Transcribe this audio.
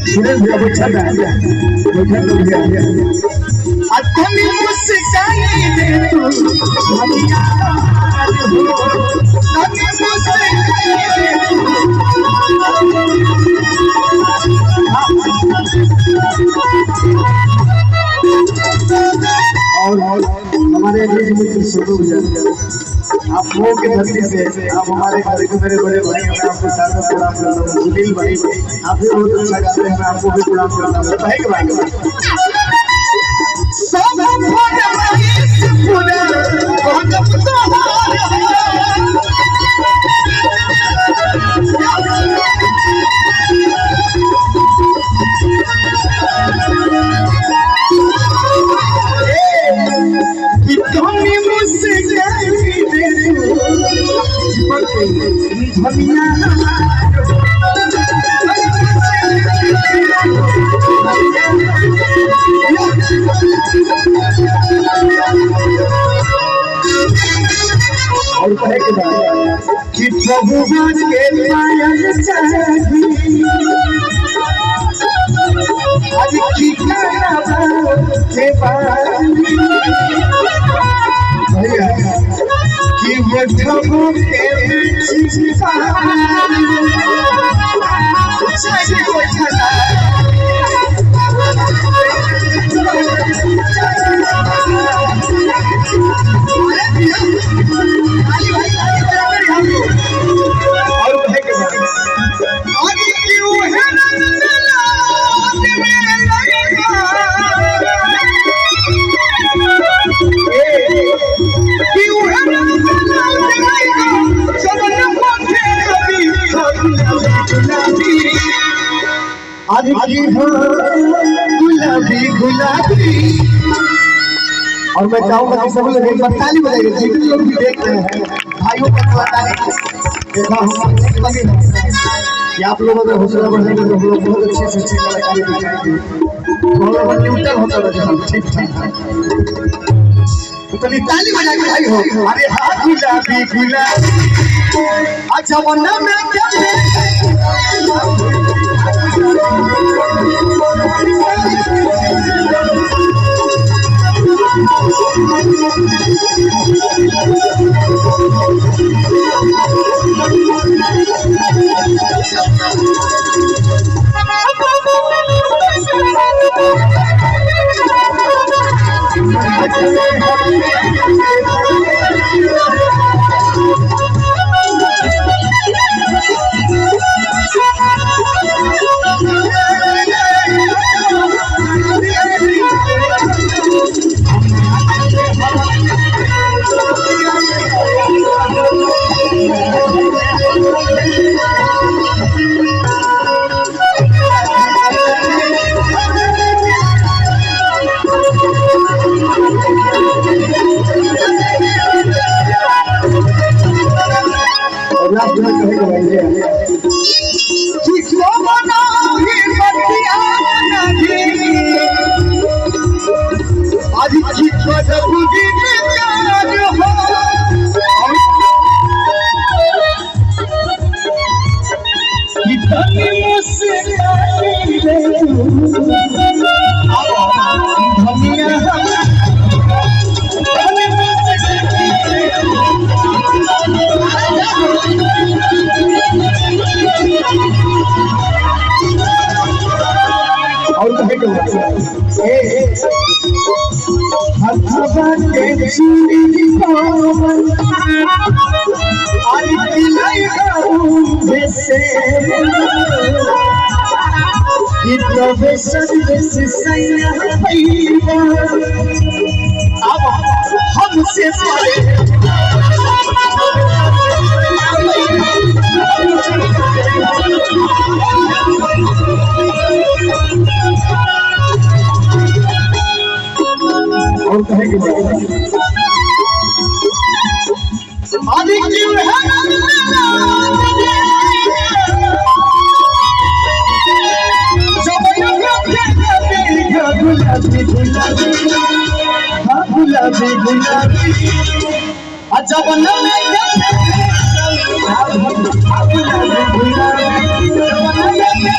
सुरेश भैया बैठा था बैठा तो भैया अतनी मुस्काई दे तू भैया अतनी मुस्काई दे और हमारे छोटू भैया आप लोगों की धरती से आप हमारे घर के मेरे बड़े भाई मैं आपको साथ प्रणाम करता हूँ सुनील भाई आप भी बहुत अच्छा गाते हैं मैं आपको भी प्रणाम करता हूँ भाई के भाई और कहे कि प्रभु के पायल चाहिए आज की के भैया कि वो प्रभु के गुलाबी गुलाबी और मैं चाहूंगा कि सब लोग एक बार ताली बजाइए जितने लोग भी देख रहे हैं भाइयों का कलाकारी देखा हम लगे कि आप लोगों का हौसला बढ़ाएंगे तो हम लोग बहुत अच्छी अच्छी कलाकारी दिखाएंगे हम लोग न्यूट्रल होता रहेगा ठीक ठीक तो ताली बजा के भाई हो अरे हाँ गुलाबी गुलाबी अच्छा वरना मैं क्या हमसे और कहेंगे गुलाबी गुलाबी अच्छा बना गुलाबी गुलाबी